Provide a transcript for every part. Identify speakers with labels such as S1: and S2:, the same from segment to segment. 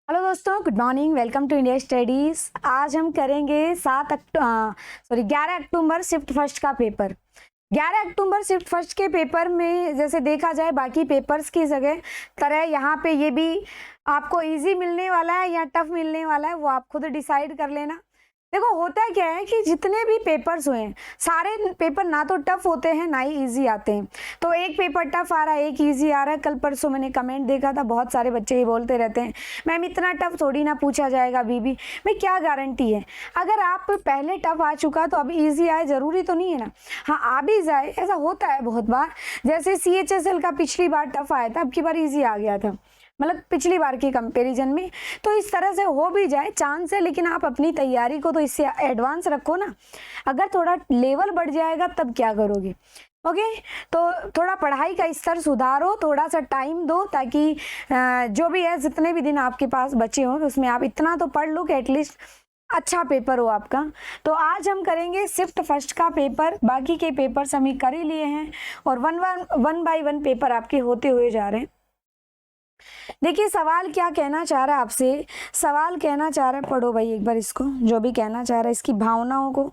S1: Hello दोस्तों, good morning. Welcome to India Studies. आज हम करेंगे 11 अक्टूबर शिफ्ट फर्स्ट का पेपर। 11 अक्टूबर शिफ्ट फर्स्ट के पेपर में जैसे देखा जाए बाकी पेपर्स की जगह तरह यहाँ पे ये भी आपको इजी मिलने वाला है या टफ मिलने वाला है, वो आप खुद डिसाइड कर लेना। देखो होता क्या है कि जितने भी पेपर्स हुए हैं सारे पेपर ना तो टफ होते हैं ना ही इजी आते हैं। तो एक पेपर टफ आ रहा है, एक इजी आ रहा है। कल परसों मैंने कमेंट देखा था, बहुत सारे बच्चे ये बोलते रहते हैं मैम इतना टफ थोड़ी ना पूछा जाएगा अभी भी। मैं क्या गारंटी है, अगर आप पहले टफ आ चुका तो अब इजी आए, जरूरी तो नहीं है ना। हाँ, आ भी जाए, ऐसा होता है बहुत बार। जैसे CHSL का पिछली बार टफ आया था, अब की बार ईजी आ गया था, मतलब पिछली बार की कंपैरिजन में। तो इस तरह से हो भी जाए, चांस है, लेकिन आप अपनी तैयारी को तो इससे एडवांस रखो ना। अगर थोड़ा लेवल बढ़ जाएगा तब क्या करोगे। ओके, तो थोड़ा पढ़ाई का स्तर सुधारो, थोड़ा सा टाइम दो, ताकि जो भी है जितने भी दिन आपके पास बचे हों उसमें आप इतना तो पढ़ लो कि एटलीस्ट अच्छा पेपर हो आपका। तो आज हम करेंगे शिफ्ट फर्स्ट का पेपर। बाकी के पेपर्स हम ही कर ही लिए हैं और वन बाय वन पेपर आपके होते हुए जा रहे हैं। देखिए सवाल क्या कहना चाह रहा है आपसे। सवाल कहना चाह रहा है, पढ़ो भाई एक बार इसको, जो भी कहना चाह रहा है इसकी भावनाओं को।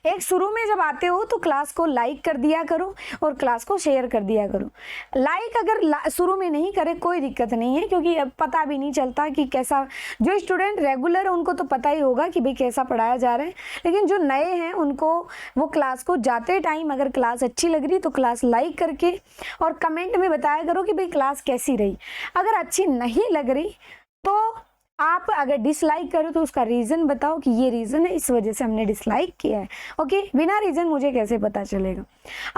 S1: एक शुरू में जब आते हो तो क्लास को लाइक कर दिया करो और क्लास को शेयर कर दिया करो। लाइक अगर शुरू में नहीं करे कोई दिक्कत नहीं है, क्योंकि अब पता भी नहीं चलता कि कैसा। जो स्टूडेंट रेगुलर है उनको तो पता ही होगा कि भाई कैसा पढ़ाया जा रहा है, लेकिन जो नए हैं उनको वो क्लास को जाते टाइम अगर क्लास अच्छी लग रही तो क्लास लाइक करके और कमेंट में बताया करो कि भाई क्लास कैसी रही। अगर अच्छी नहीं लग रही तो आप अगर डिसलाइक करो तो उसका रीज़न बताओ कि ये रीज़न है, इस वजह से हमने डिसलाइक किया है। ओके, बिना रीज़न मुझे कैसे पता चलेगा।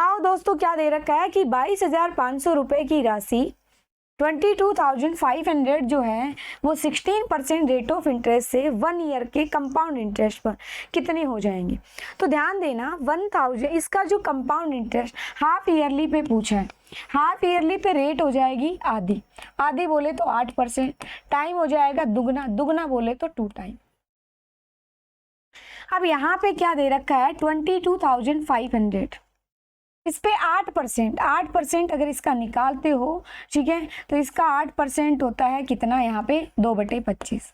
S1: आओ दोस्तों, क्या दे रखा है कि 22,500 रुपये की राशि 22,500 जो है वो 16% रेट ऑफ इंटरेस्ट से 1 ईयर के कंपाउंड इंटरेस्ट पर कितने हो जाएंगे। तो ध्यान देना, 1000 इसका जो कंपाउंड इंटरेस्ट हाफ ईयरली पे पूछा है। हाफ ईयरली पे रेट हो जाएगी आधी, आधी बोले तो 8%। टाइम हो जाएगा दुगना, दुगना बोले तो 2 टाइम। अब यहाँ पे क्या दे रखा है 22,500, इस पे 8% अगर इसका निकालते हो, ठीक है, तो इसका 8% होता है कितना, यहाँ पे 2/25।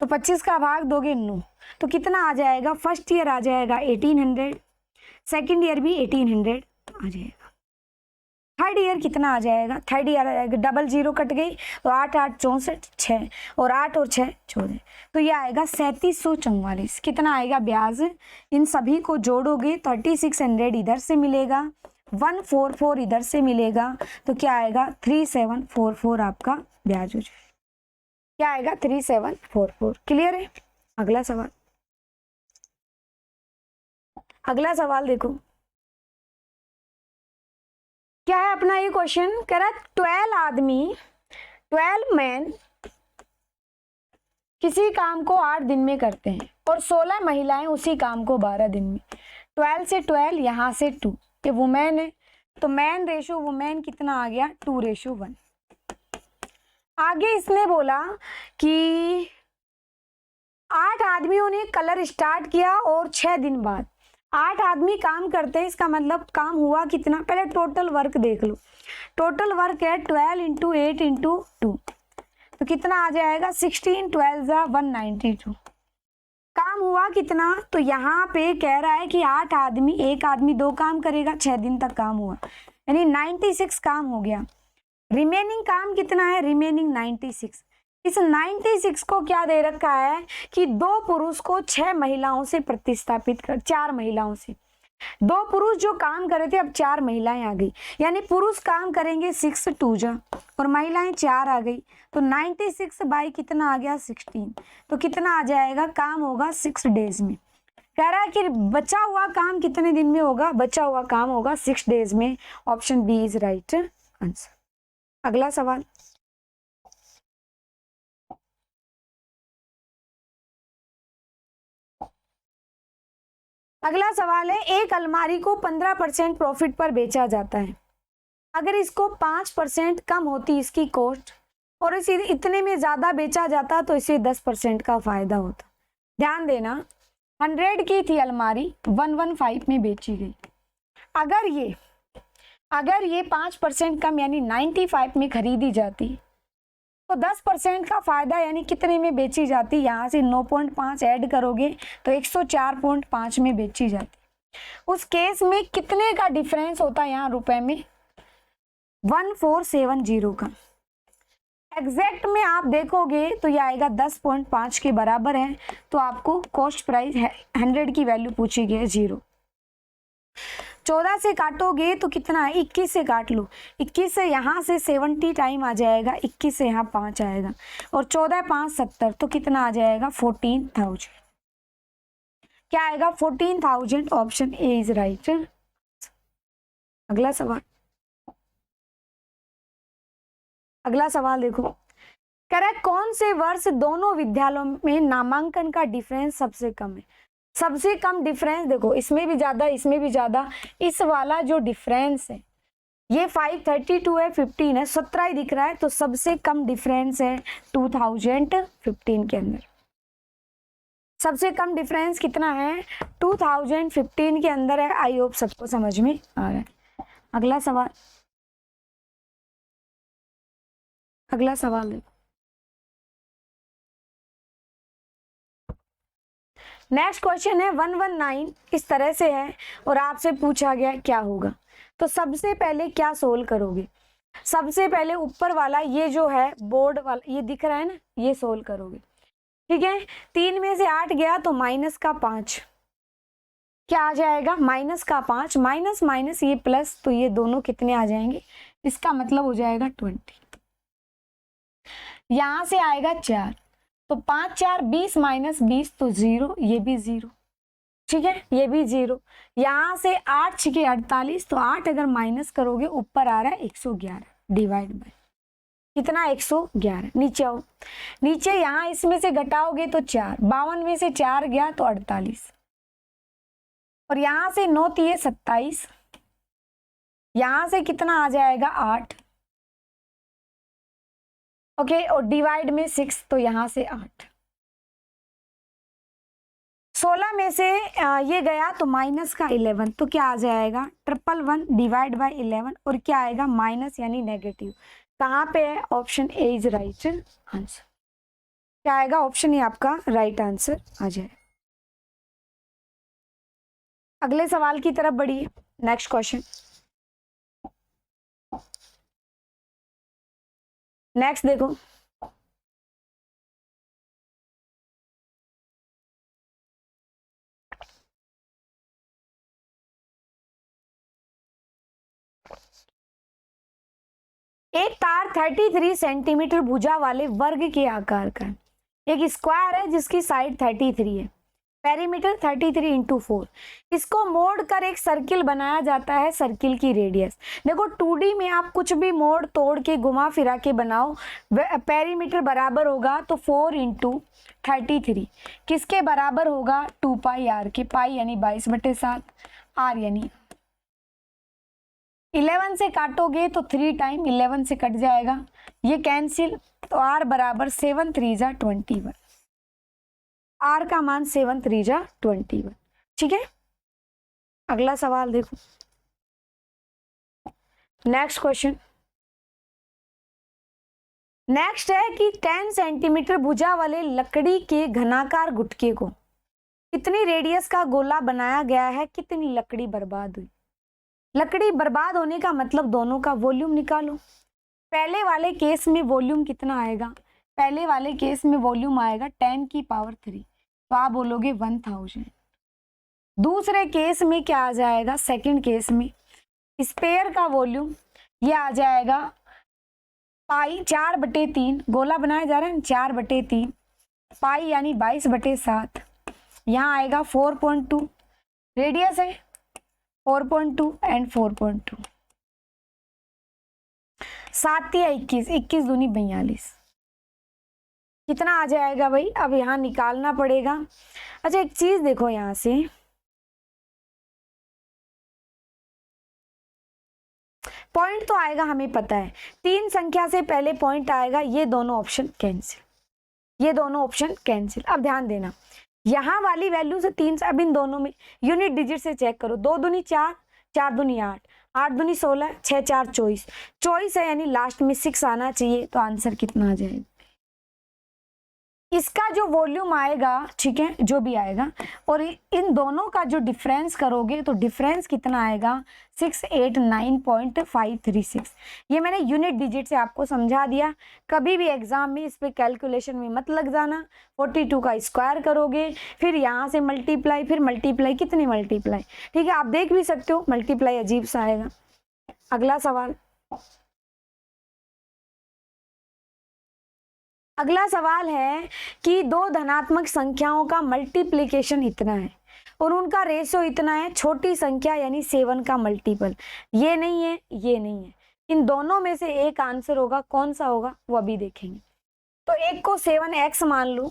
S1: तो 25 का भाग दोगे 9, तो कितना आ जाएगा। फर्स्ट ईयर आ जाएगा 1800, सेकेंड ईयर भी 1800 आ जाएगा। थर्ड ईयर कितना आ जाएगा, थर्ड ईयर आ जाएगा, डबल जीरो कट गई तो 8 8 64 6 और 8 और 6 14, तो ये आएगा 3744। कितना आएगा ब्याज, इन सभी को जोड़ोगे 3600 इधर से मिलेगा, 144 इधर से मिलेगा, तो क्या आएगा 3744 आपका ब्याज हो जाएगा। क्या आएगा 3744। क्लियर है। अगला सवाल, अगला सवाल देखो क्या है अपना। ये क्वेश्चन कह रहा है 12 मैन किसी काम को 8 दिन में करते हैं और 16 महिलाएं उसी काम को 12 दिन में। 12 से 12, यहाँ से 2, ये वुमेन है, तो मैन रेशो वुमेन कितना आ गया 2:1। आगे इसने बोला कि 8 आदमियों ने कलर स्टार्ट किया और 6 दिन बाद 8 आदमी काम करते हैं, इसका मतलब काम हुआ कितना। पहले टोटल वर्क देख लो, टोटल वर्क है 12 × 8 × 2, तो कितना आ जाएगा 16 12 192। काम हुआ कितना, तो यहाँ पे कह रहा है कि 8 आदमी, एक आदमी 2 काम करेगा, 6 दिन तक काम हुआ, यानी 96 काम हो गया। रिमेनिंग काम कितना है, रिमेनिंग 96। इस 96 को क्या दे रखा है कि 2 पुरुष को 6 महिलाओं से प्रतिस्थापित कर, 4 महिलाओं से। 2 पुरुष जो काम कर रहे थे, अब 4 महिलाएं आ गई, यानी पुरुष काम करेंगे 6 2 जा और महिलाएं 4 आ गई, तो 96 बाई कितना आ गया 16, तो कितना आ जाएगा, काम होगा 6 डेज में। कह रहा है कि बचा हुआ काम कितने दिन में होगा, बचा हुआ काम होगा 6 डेज में। Option B is right answer. अगला सवाल, अगला सवाल है एक अलमारी को 15% प्रॉफिट पर बेचा जाता है। अगर इसको 5% कम होती इसकी कॉस्ट और इसे इतने में ज्यादा बेचा जाता तो इसे 10% का फायदा होता। ध्यान देना, 100 की थी अलमारी, 115 में बेची गई। अगर ये 5% कम यानी 95 में खरीदी जाती तो 10% का फायदा यानी कितने में बेची जाती, यहाँ से 9.5 ऐड करोगे तो 104.5 में बेची जाती। उस केस में कितने का डिफरेंस होता यहाँ रुपए में, 1470 का। एग्जैक्ट में आप देखोगे तो ये आएगा 10.5 के बराबर है, तो आपको कॉस्ट प्राइस 100 की वैल्यू पूछी गई है 0। 14 से काटोगे तो कितना है, 21 से काट लो, 21 से यहाँ से 70 टाइम आ जाएगा, 21 से यहाँ 5 आएगा और 14 5 70, तो कितना आ जाएगा 14,000। क्या आएगा 14,000, ऑप्शन ए इज राइट। अगला सवाल, अगला सवाल देखो, करेक्ट कौन से वर्ष दोनों विद्यालयों में नामांकन का डिफरेंस सबसे कम है। सबसे कम डिफरेंस देखो, इसमें भी ज्यादा इसमें भी ज्यादा, इस वाला जो डिफरेंस है ये 532 है, 15 है, 17 ही दिख रहा है, तो सबसे कम डिफरेंस है 2015 के अंदर। सबसे कम डिफरेंस कितना है, 2015 के अंदर है। आई होप सबको समझ में आ रहा है। अगला सवाल, अगला सवाल देखो, नेक्स्ट क्वेश्चन है 119, इस तरह से है और आपसे पूछा गया क्या होगा। तो सबसे पहले क्या सोल्व करोगे, सबसे पहले ऊपर वाला ये जो है बोर्ड वाला ये दिख रहा है ना, ये सोल्व करोगे। ठीक है, 3 में से 8 गया तो माइनस का 5, क्या आ जाएगा माइनस का 5, माइनस माइनस ये प्लस, तो ये दोनों कितने आ जाएंगे, इसका मतलब हो जाएगा 20। यहां से आएगा 4, तो 5 4 20 माइनस 20 तो 0, ये भी 0। ठीक है, ये भी 0। यहां से 8 6 48, तो 8 अगर माइनस करोगे ऊपर आ रहा है 111, डिवाइड बाय कितना 111। नीचे आओ, नीचे यहाँ इसमें से घटाओगे तो 4, 52 में से 4 गया तो 48 और यहाँ से 9 3 27, यहाँ से कितना आ जाएगा 8, ओके, और डिवाइड में 6, तो यहाँ से 8। 16 में से ये गया तो माइनस का 11, तो क्या आ जाएगा 111 डिवाइड बाय 11 और क्या आएगा माइनस यानी नेगेटिव। कहाँ पे है, option A is right answer. क्या आएगा, ऑप्शन ए आपका राइट आंसर आ जाए। अगले सवाल की तरफ बढ़िए, नेक्स्ट क्वेश्चन, नेक्स्ट देखो, एक तार 33 सेंटीमीटर भुजा वाले वर्ग के आकार का है। एक स्क्वायर है जिसकी साइड 33 है, पेरीमीटर 33 इंटू 4। इसको मोड़ कर एक सर्किल बनाया जाता है, सर्किल की रेडियस देखो 2D में आप कुछ भी मोड़ तोड़ के घुमा फिरा के बनाओ, पेरीमीटर बराबर होगा तो 4 इंटू 33 किसके बराबर होगा 2 पाई आर के, पाई यानी 22/7, आर यानी 11 से काटोगे तो 3 टाइम 11 से कट जाएगा, ये कैंसिल, तो आर बराबर 7 3 जा 21, आर का मान 7 3 जा 21। ठीक है, अगला सवाल देखो, नेक्स्ट क्वेश्चन, नेक्स्ट है कि 10 सेंटीमीटर भुजा वाले लकड़ी के घनाकार गुटके को कितनी रेडियस का गोला बनाया गया है, कितनी लकड़ी बर्बाद हुई। लकड़ी बर्बाद होने का मतलब दोनों का वॉल्यूम निकालो। पहले वाले केस में वॉल्यूम कितना आएगा, पहले वाले केस में वॉल्यूम आएगा 10 की पावर 3, तो आप बोलोगे 1000। दूसरे केस में क्या आ जाएगा, सेकंड केस में स्पेयर का वॉल्यूम ये आ जाएगा पाई 4/3, गोला बनाया जा रहा है 4/3, पाई यानी 22/7, यहाँ आएगा 4.2, रेडियस है 4.2 एंड 4.2, 7 या 21, 21 दूनी 42, कितना आ जाएगा भाई, अब यहाँ निकालना पड़ेगा। अच्छा एक चीज देखो, यहाँ से पॉइंट तो आएगा हमें पता है, 3 संख्या से पहले पॉइंट आएगा, ये दोनों ऑप्शन कैंसिल, ये दोनों ऑप्शन कैंसिल। अब ध्यान देना, यहाँ वाली वैल्यू से 3 से, अब इन दोनों में यूनिट डिजिट से चेक करो, 2 दूनी 4, 4 दूनी 8, 8 दूनी 16, 6 4 24, 24 है यानी लास्ट में 6 आना चाहिए, तो आंसर कितना आ जाएगा? इसका जो वॉल्यूम आएगा, ठीक है, जो भी आएगा, और इन दोनों का जो डिफरेंस करोगे तो डिफरेंस कितना आएगा? 689.536। ये मैंने यूनिट डिजिट से आपको समझा दिया। कभी भी एग्जाम में इस पे कैलकुलेशन में मत लग जाना। 42 का स्क्वायर करोगे, फिर यहाँ से मल्टीप्लाई, फिर मल्टीप्लाई, कितनी मल्टीप्लाई, ठीक है, आप देख भी सकते हो मल्टीप्लाई अजीब सा आएगा। अगला सवाल, अगला सवाल है कि दो धनात्मक संख्याओं का मल्टीप्लिकेशन इतना है और उनका रेशियो इतना है, छोटी संख्या यानी 7 का मल्टीपल, ये नहीं है, ये नहीं है, इन दोनों में से एक आंसर होगा, कौन सा होगा वो अभी देखेंगे। तो एक को 7x मान लो,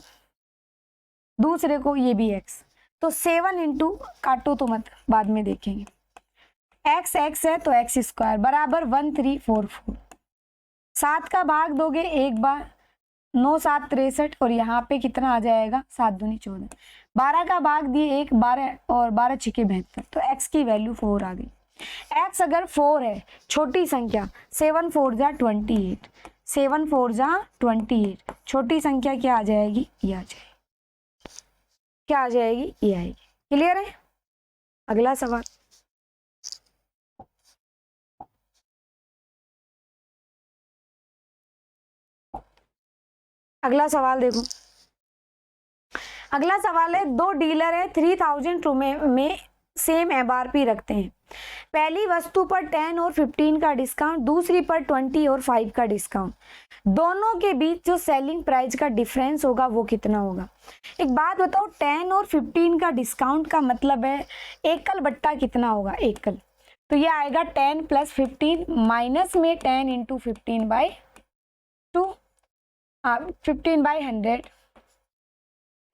S1: दूसरे को ये भी x, तो 7 इंटू, काटो तो मत, बाद में देखेंगे, x x है तो x स्क्वायर बराबर 1344। 7 का भाग दोगे एक बार, 9 7 63, और यहाँ पे कितना आ जाएगा? 7 दूनी 14। 12 का भाग दिए एक, 12 और 12 छिके 72, तो x की वैल्यू 4 आ गई। x अगर 4 है, छोटी संख्या, 7 4 जा 28, 7 4 जा 28, छोटी संख्या क्या आ जाएगी? ये आ जाएगी, क्या आ जाएगी? ये आएगी। क्लियर है? अगला सवाल, अगला सवाल देखो। अगला सवाल है, दो डीलर है 3000 रुपए में सेम MRP रखते हैं। पहली वस्तु पर 10 और 15 का डिस्काउंट, दूसरी पर 20 और 5 का डिस्काउंट, दोनों के बीच जो सेलिंग प्राइस का डिफरेंस होगा वो कितना होगा? एक बात बताओ, 10 और 15 का डिस्काउंट का मतलब है एकल बट्टा कितना होगा? एकल, तो ये आएगा 10 प्लस 15 माइनस में 10 इंटू 15/2, 15/100,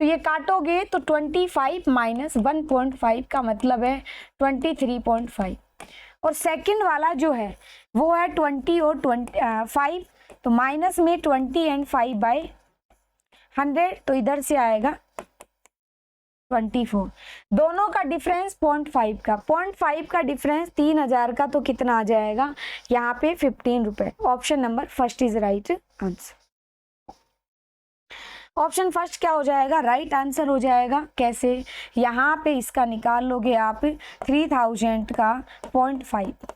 S1: तो ये काटोगे तो 25 माइनस 1.5 का मतलब है 23.5, और सेकंड वाला जो है वो है 20 और 5, तो माइनस में 20 एंड 5/100, तो इधर से आएगा 24। दोनों का डिफरेंस 0.5 का, 0.5 का डिफरेंस 3000 का, तो कितना आ जाएगा यहाँ पे? 15 रुपए। Option number first is right answer. Option first क्या हो जाएगा? राइट आंसर हो जाएगा। कैसे? यहाँ पे इसका निकाल लोगे आप 3000 का 0.5,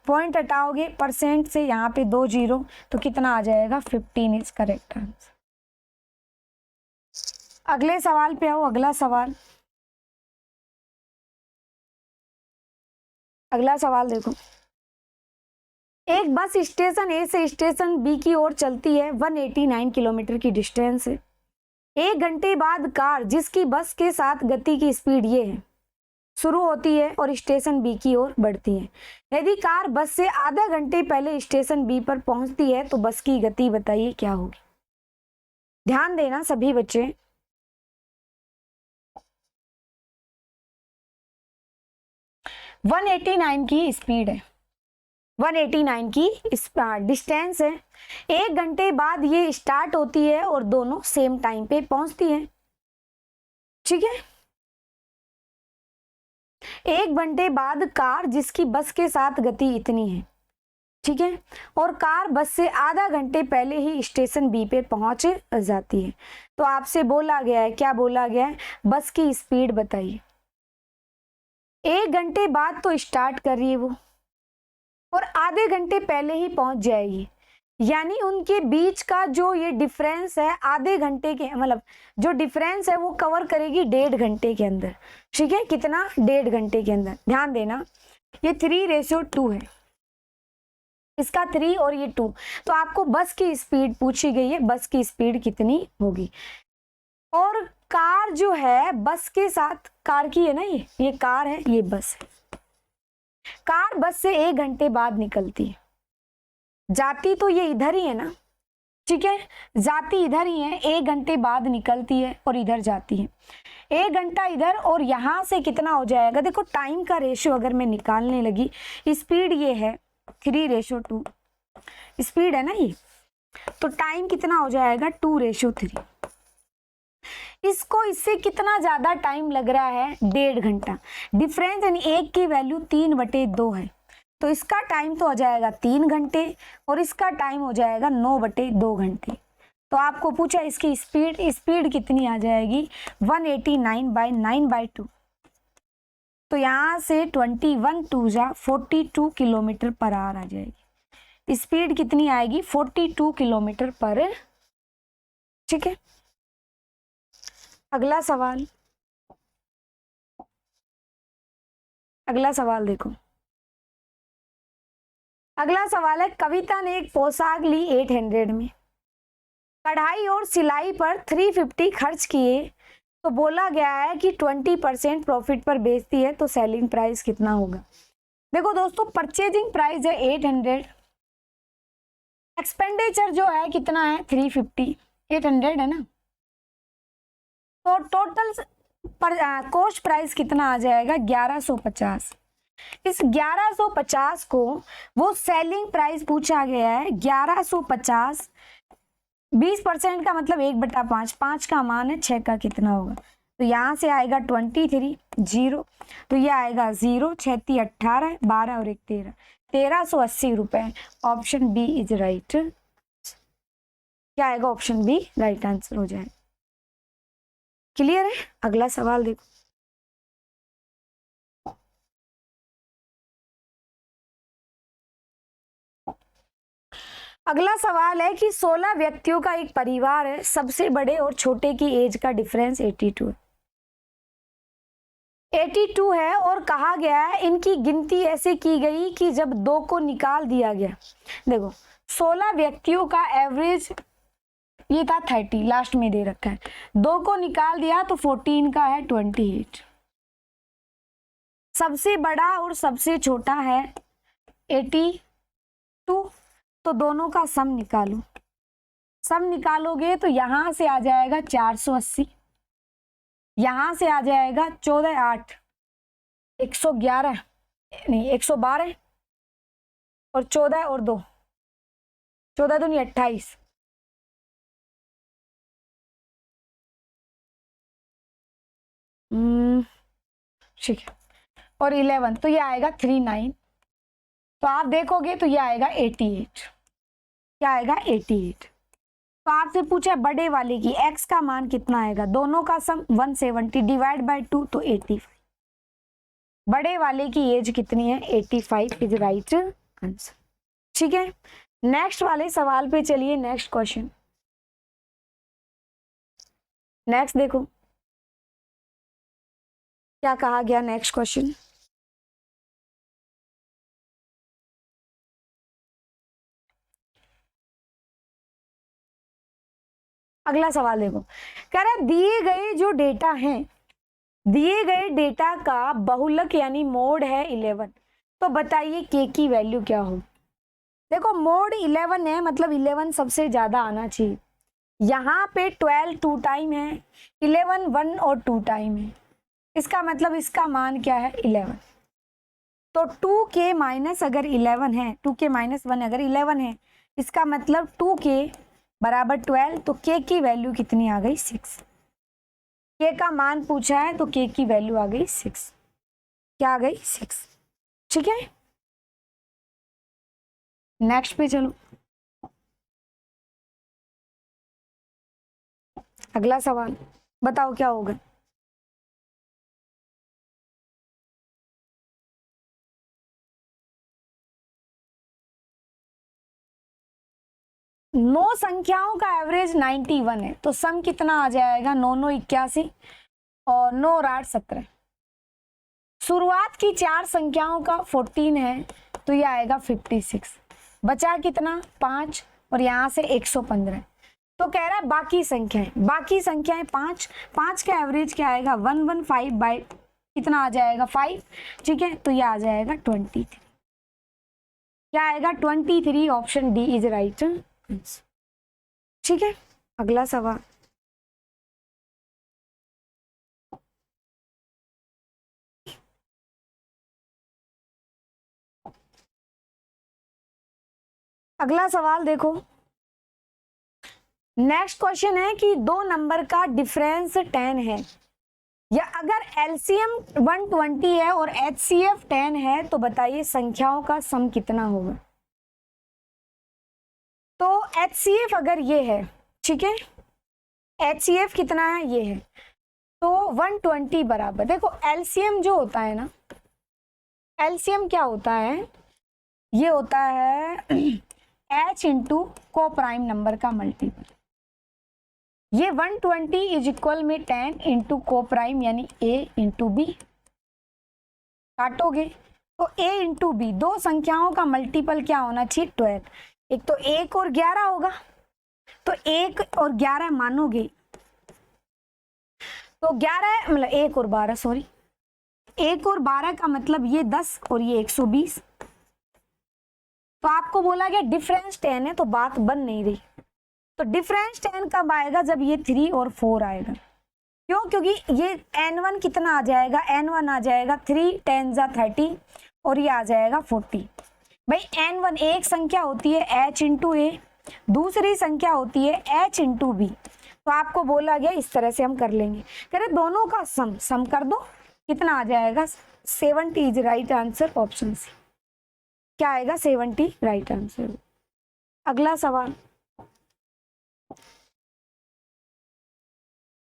S1: पॉइंट हटाओगे परसेंट से, यहाँ पे 2 0, तो कितना आ जाएगा? 15 इज करेक्ट आंसर। अगले सवाल पे आओ। अगला सवाल, अगला सवाल देखो। एक बस स्टेशन ए से स्टेशन बी की ओर चलती है, 189 किलोमीटर की डिस्टेंस है। 1 घंटे बाद कार जिसकी बस के साथ गति की स्पीड ये है शुरू होती है और स्टेशन बी की ओर बढ़ती है। यदि कार बस से आधा घंटे पहले स्टेशन बी पर पहुंचती है तो बस की गति बताइए क्या होगी? ध्यान देना सभी बच्चे। है 189 की स्पीड है, 189 की डिस्टेंस है। 1 घंटे बाद ये स्टार्ट होती है और दोनों सेम टाइम पे पहुंचती है। ठीक है, 1 घंटे बाद कार जिसकी बस के साथ गति इतनी है, ठीक है, और कार बस से आधा घंटे पहले ही स्टेशन बी पे पहुंच जाती है, तो आपसे बोला गया है, क्या बोला गया है? बस की स्पीड बताइए। 1 घंटे बाद तो स्टार्ट कर रही है वो और आधे घंटे पहले ही पहुंच जाएगी, यानी उनके बीच का जो ये डिफरेंस है आधे घंटे के, मतलब जो डिफरेंस है वो कवर करेगी 1.5 घंटे के अंदर। ठीक है, कितना? 1.5 घंटे के अंदर। ध्यान देना, ये 3:2 है, इसका 3 और ये 2, तो आपको बस की स्पीड पूछी गई है, बस की स्पीड कितनी होगी। और कार जो है बस के साथ, कार की है ना, ये कार है, ये बस है। कार बस से 1 घंटे बाद निकलती है, जाती तो ये इधर ही है ना, ठीक है, जाती इधर ही है, 1 घंटे बाद निकलती है और इधर जाती है। 1 घंटा इधर और यहाँ से कितना हो जाएगा? देखो टाइम का रेशियो अगर मैं निकालने लगी, स्पीड ये है 3:2 स्पीड है ना ये, तो टाइम कितना हो जाएगा? 2:3। इसको इससे कितना ज्यादा टाइम लग रहा है? 1.5 घंटा। डिफरेंस यानी 1 की वैल्यू 3/2 है, तो इसका टाइम तो हो जाएगा 3 घंटे और इसका टाइम हो जाएगा 9/2 घंटे। तो आपको पूछा इसकी स्पीड कितनी आ जाएगी 189/9/2। तो यहाँ से 21 2 जा 42 किलोमीटर पर आवर आ जाएगी। स्पीड कितनी आएगी 42 किलोमीटर पर। ठीक है, अगला सवाल देखो। अगला सवाल है, कविता ने एक पोशाक ली 800 में, कढ़ाई और सिलाई पर 350 खर्च किए, तो बोला गया है कि 20% प्रॉफिट पर बेचती है, तो सेलिंग प्राइस कितना होगा। देखो दोस्तों, परचेजिंग प्राइस है 800, एक्सपेंडिचर जो है कितना है 350, 800 है ना, तो टोटल कॉस्ट प्राइस कितना आ जाएगा 1150। इस 1150 को वो सेलिंग प्राइस पूछा गया है 1150, 20% का मतलब 1/5, 5 का मान है 6 का कितना होगा, तो यहाँ से आएगा 23 0, तो ये आएगा 0, 6 × 18, 12 और 1 13, 1380 रुपए। Option B is right. क्या आएगा ऑप्शन बी राइट आंसर हो जाएगा। क्लियर है। अगला सवाल देखो। अगला सवाल है कि 16 व्यक्तियों का एक परिवार है, सबसे बड़े और छोटे की एज का डिफरेंस 82 है और कहा गया है इनकी गिनती ऐसे की गई कि जब 2 को निकाल दिया गया। देखो 16 व्यक्तियों का एवरेज ये था 30, लास्ट में दे रखा है, 2 को निकाल दिया तो 14 का है 28। सबसे बड़ा और सबसे छोटा है 82, तो दोनों का सम निकालो। सम निकालोगे तो यहां से आ जाएगा 480, यहां से आ जाएगा 14 8 111 नहीं 112 और 14 और 2 14 दूनी 28, ठीक है, और 11 तो ये आएगा 39। तो आप देखोगे तो ये आएगा 88। क्या आएगा 88। तो आपसे पूछा बड़े वाले की x का मान कितना आएगा, दोनों का सम 170 डिवाइड बाय 2 तो 85। बड़े वाले की एज कितनी है 85 इज राइट आंसर। ठीक है, नेक्स्ट वाले सवाल पे चलिए। नेक्स्ट क्वेश्चन, नेक्स्ट देखो क्या कहा गया। नेक्स्ट क्वेश्चन, अगला सवाल देखो, कह रहा है दिए गए जो डेटा हैं, दिए गए डेटा का बहुलक यानी मोड है 11, तो बताइए के की वैल्यू क्या हो। देखो मोड 11 है मतलब 11 सबसे ज्यादा आना चाहिए। यहाँ पे 12 2 टाइम है, 11 1 और 2 टाइम है, इसका मतलब इसका मान क्या है 11। तो 2k माइनस अगर 11 है, 2k माइनस 1 अगर 11 है, इसका मतलब 2k बराबर 12, तो k की वैल्यू कितनी आ गई 6। k का मान पूछा है तो k की वैल्यू आ गई 6। क्या आ गई 6। ठीक है, नेक्स्ट पे चलो। अगला सवाल बताओ क्या होगा। नौ संख्याओं का एवरेज 91 है, तो सम कितना आ जाएगा 9 9 81 और 9 और 8 17। शुरुआत की 4 संख्याओं का 14 है, तो ये आएगा 56। बचा कितना 5 और यहाँ से 115। तो कह रहा है बाकी संख्याएं 5 का एवरेज क्या आएगा 115 बाई कितना आ जाएगा 5। ठीक है, तो ये आ जाएगा 23। क्या आएगा 23। Option D is right. ठीक है, अगला सवाल। अगला सवाल देखो। नेक्स्ट क्वेश्चन है कि 2 नंबर का डिफरेंस 10 है, या अगर एलसीएम 120 है और एचसीएफ 10 है तो बताइए संख्याओं का सम कितना होगा। तो एचसीएफ अगर ये है, ठीक है, एचसीएफ कितना है, ये है, तो 120 बराबर, देखो एलसीएम जो होता है ना, एलसीएम क्या होता है, ये होता है H इंटू को प्राइम नंबर का मल्टीपल। ये 120 इज इक्वल में 10 इंटू को प्राइम यानी A इंटू बी, काटोगे तो A इंटू बी, दो संख्याओं का मल्टीपल क्या होना चाहिए 12, एक तो 1 और 11 होगा, तो 1 और 11 मानोगे तो 11 मतलब 1 और 12, सॉरी 1 और 12 का मतलब ये 10 और ये 120। तो आपको बोला गया डिफरेंस 10 है तो बात बन नहीं रही। तो डिफरेंस 10 कब आएगा, जब ये 3 और 4 आएगा। क्यों, क्योंकि ये n1 कितना आ जाएगा, n1 आ जाएगा 3 10 जा 30 और ये आ जाएगा 40। भाई n1 एक संख्या होती है h इंटू ए, दूसरी संख्या होती है h इंटू बी। तो आपको बोला गया इस तरह से हम कर लेंगे, कह रहे दोनों का सम कर दो, कितना आ जाएगा 70 is right answer, option C. क्या आएगा 70 राइट आंसर। अगला सवाल,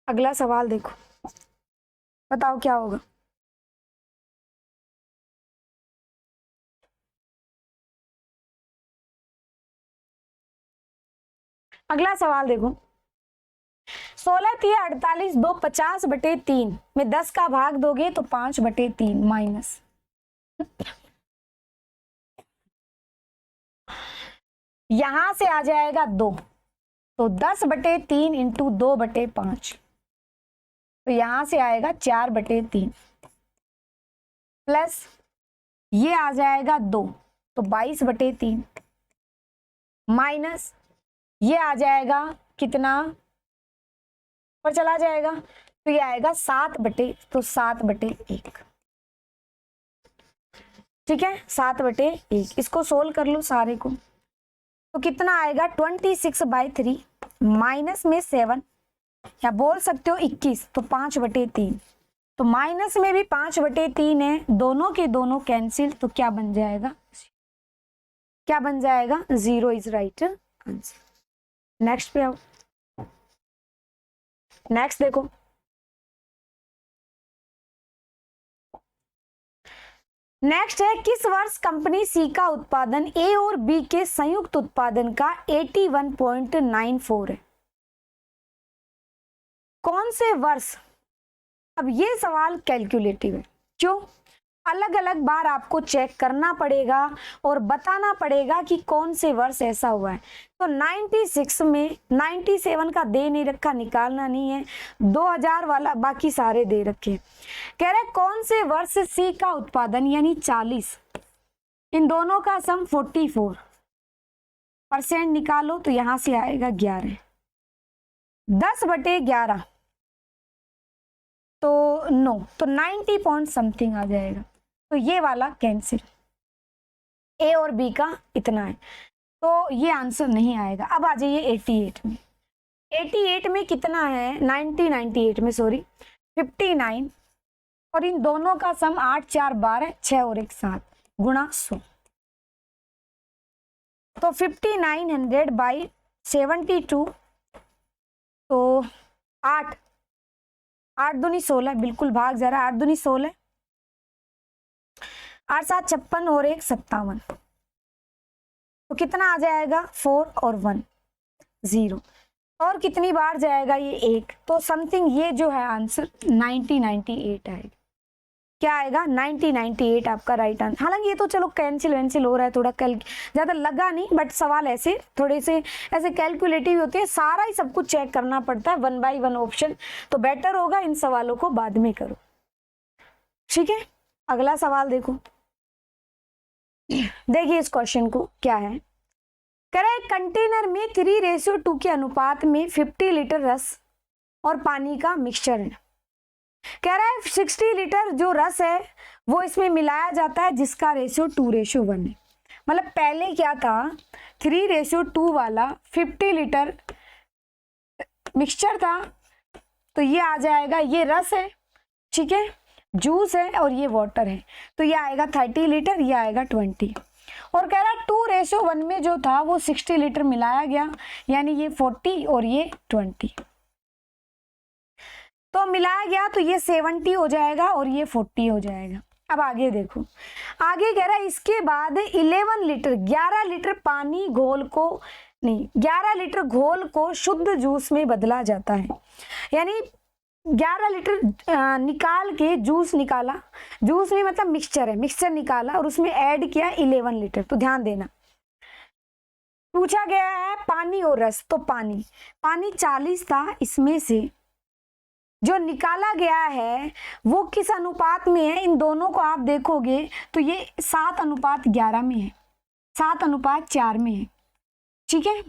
S1: अगला सवाल देखो, बताओ क्या होगा। अगला सवाल देखो, 16 3 48 2 50/3 में 10 का भाग दोगे तो 5/3 माइनस, यहां से आ जाएगा 2, तो 10/3 इंटू 2/5, तो यहां से आएगा 4/3 प्लस ये आ जाएगा 2, तो 22/3 माइनस ये आ जाएगा कितना पर चला जाएगा, तो ये आएगा 7/1, ठीक है 7/1। इसको सोल्व कर लो सारे को, तो कितना आएगा 26/3 माइनस में 7 या बोल सकते हो 21, तो 5/3, तो माइनस में भी 5/3 है, दोनों के दोनों कैंसिल, तो क्या बन जाएगा, क्या बन जाएगा 0 इज राइट आंसर। नेक्स्ट पे आओ, नेक्स्ट देखो, नेक्स्ट है किस वर्ष कंपनी सी का उत्पादन ए और बी के संयुक्त उत्पादन का 81.94 है, कौन से वर्ष। अब ये सवाल कैलकुलेटिव है, क्यों, अलग अलग बार आपको चेक करना पड़ेगा और बताना पड़ेगा कि कौन से वर्ष ऐसा हुआ है। तो 96 में 97 का दे नहीं रखा, निकालना नहीं है, 2000 वाला बाकी सारे दे रखे। कह रहे कौन से वर्ष सी का उत्पादन यानी 40, इन दोनों का सम 44% निकालो, तो यहां से आएगा 11, 10/11 तो 9, तो 90 पॉइंट समथिंग आ जाएगा, तो ये वाला कैंसिल, ए और बी का इतना है, तो ये आंसर नहीं आएगा। अब आ जाइए 88 में, 88 में कितना है 98 में सॉरी 59, और इन दोनों का सम 8 4 12 6 और 1 7 गुणा 100, तो 5900/72, तो 8 दूनी 16, बिल्कुल भाग जा रहा है, 8 दूनी 16, 8 7 56 और 1 57, तो कितना आ जाएगा 4 और 1 0, और कितनी बार जाएगा ये 1, तो समथिंग ये जो है आंसर 9098 आएगा। क्या आएगा 9098 आपका राइट आंसर। हालांकि ये तो चलो कैंसिल वैंसिल हो रहा है, थोड़ा ज्यादा लगा नहीं, बट सवाल ऐसे थोड़े से ऐसे कैलकुलेटिव होते हैं, सारा ही सब कुछ चेक करना पड़ता है 1 बाय 1 ऑप्शन, तो बेटर होगा इन सवालों को बाद में करो, ठीक है। अगला सवाल देखो, देखिए इस क्वेश्चन को क्या है, कह रहा है कंटेनर में 3:2 के अनुपात में 50 लीटर रस और पानी का मिक्सचर है। कह रहा है 60 लीटर जो रस है वो इसमें मिलाया जाता है जिसका रेशियो 2:1 है। मतलब पहले क्या था 3:2 वाला 50 लीटर मिक्सचर था, तो ये आ जाएगा, ये रस है ठीक है, जूस है और ये वाटर है, तो ये आएगा 30 लीटर, ये आएगा 20। और कह रहा है 2:1 में जो था वो 60 लीटर मिलाया गया, यानी ये 40 और ये 20, तो मिलाया गया तो ये 70 हो जाएगा और ये 40 हो जाएगा। अब आगे देखो, आगे कह रहा है इसके बाद 11 लीटर 11 लीटर पानी घोल को नहीं 11 लीटर घोल को शुद्ध जूस में बदला जाता है, यानी 11 लीटर निकाल के जूस निकाला, जूस में मतलब मिक्सचर है, मिक्सचर निकाला और उसमें ऐड किया 11 लीटर। तो ध्यान देना, पूछा गया है पानी और रस, तो पानी 40 था, इसमें से जो निकाला गया है वो किस अनुपात में है, इन दोनों को आप देखोगे तो ये 7:11 में है, 7:4 में है, ठीक है।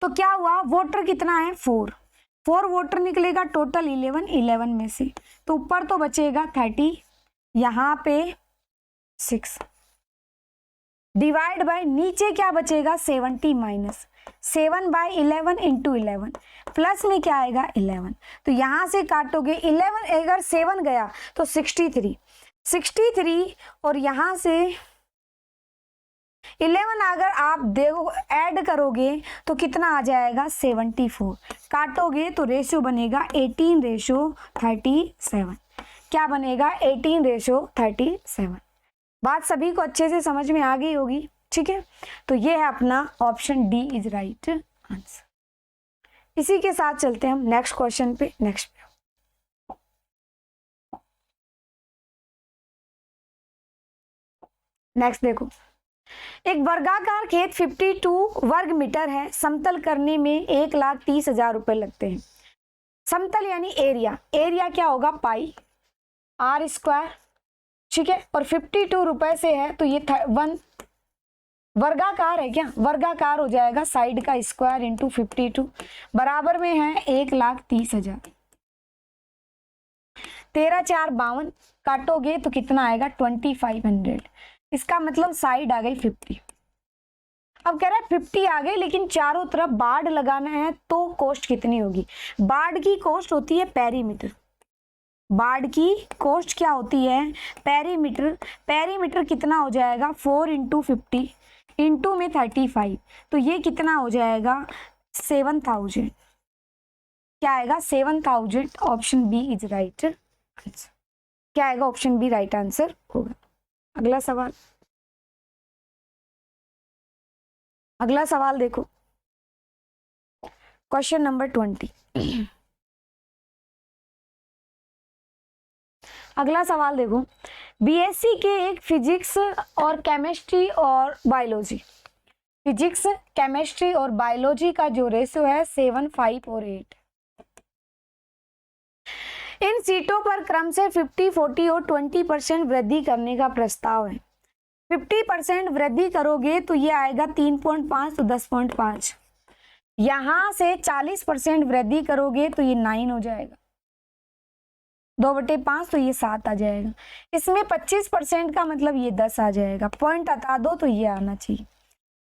S1: तो क्या हुआ, वाटर कितना है 4 वाटर निकलेगा, टोटल 11 में से, तो ऊपर तो बचेगा 30, यहाँ पे 6 डिवाइड बाय नीचे क्या बचेगा 70 माइनस 7/11 इंटू 11 प्लस में क्या आएगा 11, तो यहाँ से काटोगे 11, अगर 7 गया तो 63 और यहाँ से 11 अगर आप देखो ऐड करोगे तो कितना आ जाएगा 74, काटोगे तो रेशियो बनेगा 18:37, क्या बनेगा 18:37। बात सभी को अच्छे से समझ में आ गई होगी, ठीक है। तो ये है अपना option D is right answer. इसी के साथ चलते हैं हम नेक्स्ट क्वेश्चन पे। नेक्स्ट देखो, एक वर्गाकार खेत 52 वर्ग मीटर है, समतल करने में 1,30,000 रुपए लगते हैं। समतल यानी एरिया, एरिया क्या होगा पाई r², ठीक है, और 52 रुपए से है तो ये 1 वर्गाकार है, क्या वर्गाकार हो जाएगा, साइड का स्क्वायर इंटू 52 बराबर में है 1,30,000। 13×4 52, काटोगे तो कितना आएगा 2500, इसका मतलब साइड आ गई 50। अब कह रहा है 50 आ गई, लेकिन चारों तरफ बाड़ लगाना है तो कॉस्ट कितनी होगी। बाड़ की कॉस्ट होती है पेरीमीटर, बाड़ की कॉस्ट क्या होती है पेरीमीटर, पेरीमीटर कितना हो जाएगा 4 इंटू 50 इंटू में 35, तो ये कितना हो जाएगा 7000, क्या आएगा 7000। Option B is right answer, क्या आएगा ऑप्शन बी राइट आंसर होगा। अगला सवाल, अगला सवाल देखो, क्वेश्चन नंबर 20। अगला सवाल देखो, बीएससी के एक फिजिक्स और केमिस्ट्री और बायोलॉजी, फिजिक्स केमिस्ट्री और बायोलॉजी का जो रेशियो है 7, 5 और 8, इन सीटों पर क्रम से 50, 40 और 20% वृद्धि करने का प्रस्ताव है। 50% वृद्धि करोगे तो ये आएगा 3.5 तो 10.5, यहां से 40% वृद्धि करोगे तो ये 9 हो जाएगा, 2/5 तो ये 7 आ जाएगा। इसमें 25% का मतलब ये 10 आ जाएगा, पॉइंट हटा दो तो ये आना चाहिए।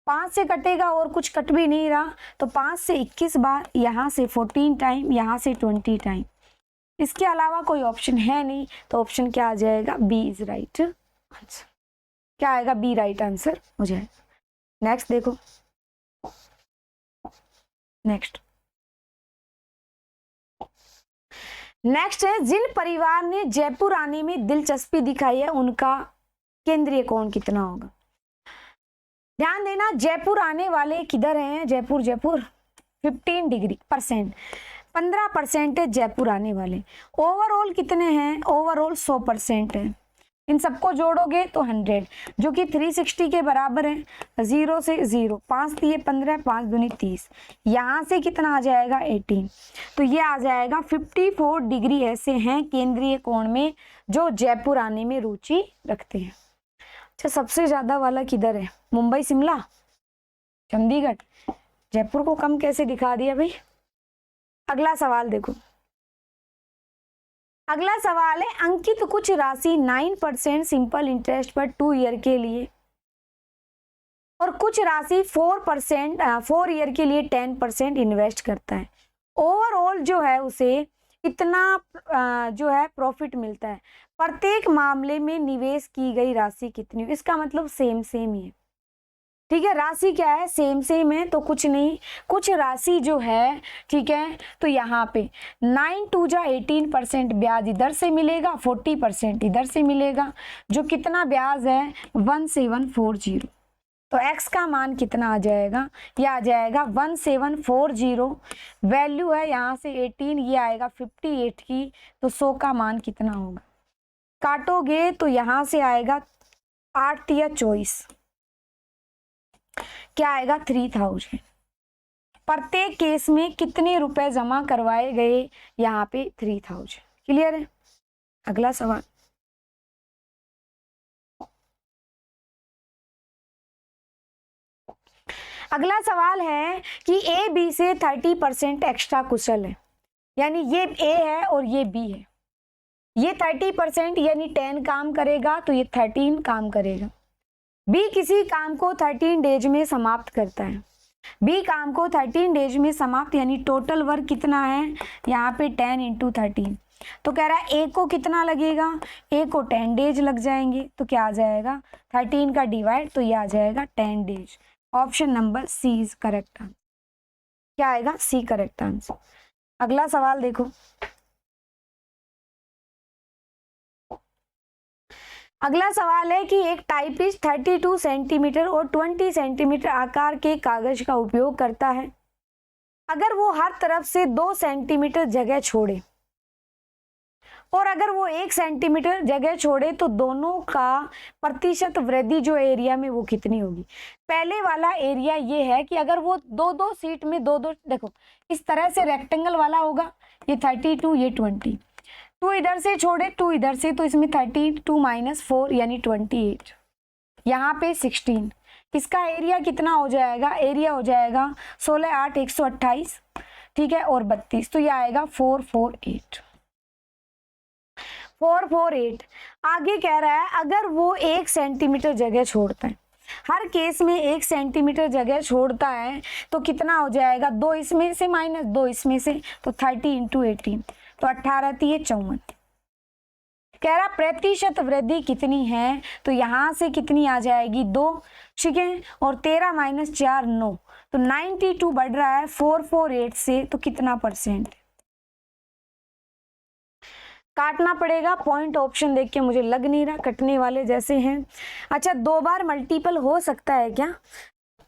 S1: 5 से कटेगा और कुछ कट भी नहीं रहा, तो 5 से 21 बार, यहाँ से 14 टाइम, यहाँ से 20 टाइम, इसके अलावा कोई ऑप्शन है नहीं, तो ऑप्शन क्या आ जाएगा बी इज राइट आंसर, क्या आएगा बी राइट आंसर हो जाएगा। नेक्स्ट देखो, नेक्स्ट है, जिन परिवार ने जयपुर आने में दिलचस्पी दिखाई है उनका केंद्रीय कोण कितना होगा। ध्यान देना, जयपुर आने वाले किधर हैं, जयपुर 15 डिग्री परसेंट, 15% है जयपुर आने वाले। ओवरऑल कितने हैं, ओवरऑल 100% है, इन सबको जोड़ोगे तो 100, जो कि 360 के बराबर है। 0 से 0, 5 दिए 15, 5 दूनी 30, यहाँ से कितना आ जाएगा 18, तो ये आ जाएगा 54 डिग्री ऐसे हैं केंद्रीय कोण में जो जयपुर आने में रुचि रखते हैं। अच्छा, सबसे ज्यादा वाला किधर है, मुंबई, शिमला, चंडीगढ़, जयपुर को कम कैसे दिखा दिया भाई। अगला सवाल देखो, अगला सवाल है, अंकित कुछ राशि 9% सिंपल इंटरेस्ट पर 2 ईयर के लिए और कुछ राशि 4 ईयर के लिए 10% इन्वेस्ट करता है। ओवरऑल जो है उसे कितना जो है प्रॉफिट मिलता है, प्रत्येक मामले में निवेश की गई राशि कितनी, इसका मतलब सेम सेम ही है। ठीक है, राशि क्या है, सेम सेम है, तो कुछ नहीं, कुछ राशि जो है, ठीक है, तो यहाँ पे 9 2 जा 18% ब्याज इधर से मिलेगा, 40% इधर से मिलेगा, जो कितना ब्याज है 1740। तो x का मान कितना आ जाएगा, ये आ जाएगा 1740, वैल्यू है यहाँ से 18, ये आएगा 58 की, तो 100 का मान कितना होगा, काटोगे तो यहाँ से आएगा 8 या 24, क्या आएगा 3000। प्रत्येक केस में कितने रुपए जमा करवाए गए, यहाँ पे 3000। क्लियर है। अगला सवाल, अगला सवाल है कि ए बी से 30% एक्स्ट्रा कुशल है, यानी ये ए है और ये बी है, ये 30% यानी 10 काम करेगा तो ये 13 काम करेगा। बी किसी काम को 13 डेज में समाप्त करता है, बी काम को 13 डेज में समाप्त, यानी टोटल वर्क कितना है यहाँ पे 10 × 13, तो कह रहा है ए को कितना लगेगा, ए को 10 डेज लग जाएंगे, तो क्या आ जाएगा 13 का डिवाइड, तो ये आ जाएगा 10 days. Option number C is correct answer. क्या आएगा, सी करेक्ट आंसर। अगला सवाल देखो, अगला सवाल है कि एक टाइपिस्ट 32 सेंटीमीटर और 20 सेंटीमीटर आकार के कागज का उपयोग करता है, अगर वो हर तरफ से 2 सेंटीमीटर जगह छोड़े और अगर वो 1 सेंटीमीटर जगह छोड़े तो दोनों का प्रतिशत वृद्धि जो एरिया में वो कितनी होगी। पहले वाला एरिया ये है कि अगर वो दो सीट में दो, देखो इस तरह से रेक्टेंगल वाला होगा, ये 32, ये 20, 2 इधर से छोड़े 2 इधर से, तो इसमें 32 - 4 यानी 28, यहाँ पे 16, इसका एरिया कितना हो जाएगा, एरिया हो जाएगा 16 8 128, ठीक है, और 32, तो ये आएगा 448। 448। आगे कह रहा है अगर वो 1 सेंटीमीटर जगह छोड़ता है, हर केस में 1 सेंटीमीटर जगह छोड़ता है, तो कितना हो जाएगा, 2 इसमें से माइनस 2 इसमें से, तो 30 × 18, तो 18 × 54। कह रहा प्रतिशत वृद्धि कितनी है, तो यहाँ से कितनी आ जाएगी 2, ठीक है, और 13 - 4 9, तो 92 बढ़ रहा है 448 से, तो कितना परसेंट, काटना पड़ेगा, पॉइंट ऑप्शन देख के मुझे लग नहीं रहा कटने वाले जैसे हैं। अच्छा 2 बार मल्टीपल हो सकता है क्या,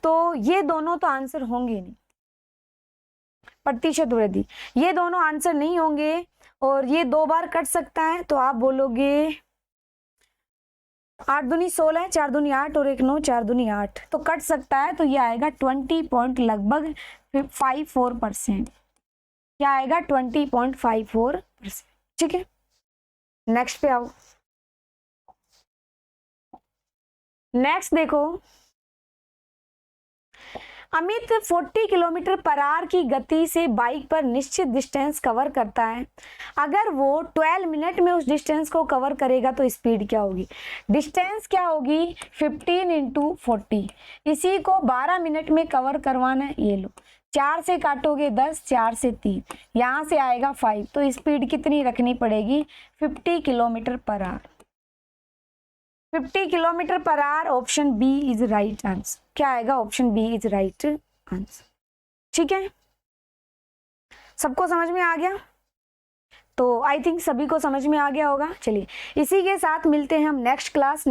S1: तो ये दोनों तो आंसर होंगे नहीं, प्रतिशत वृद्धि ये दोनों आंसर नहीं होंगे, और ये 2 बार कट सकता है, तो आप बोलोगे 8 दूनी 16, 4 दूनी 8 और 1 9, 4 दूनी 8, तो कट सकता है, तो ये आएगा 20 पॉइंट लगभग 54%, क्या आएगा 20.54%, ठीक है। नेक्स्ट पे आओ, नेक्स्ट देखो, अमित 40 किलोमीटर पर आवर की गति से बाइक पर निश्चित डिस्टेंस कवर करता है, अगर वो 12 मिनट में उस डिस्टेंस को कवर करेगा तो स्पीड क्या होगी। डिस्टेंस क्या होगी 15 × 40, इसी को 12 मिनट में कवर करवाना है, ये लो 4 से काटोगे 10, 4 से 3, यहाँ से आएगा 5, तो स्पीड कितनी रखनी पड़ेगी 50 kilometre per hour. 50 kilometre per hour, option B is right answer. क्या आएगा, option B is right answer, ठीक है। सबको समझ में आ गया, तो आई थिंक सभी को समझ में आ गया होगा। चलिए इसी के साथ मिलते हैं हम नेक्स्ट क्लास।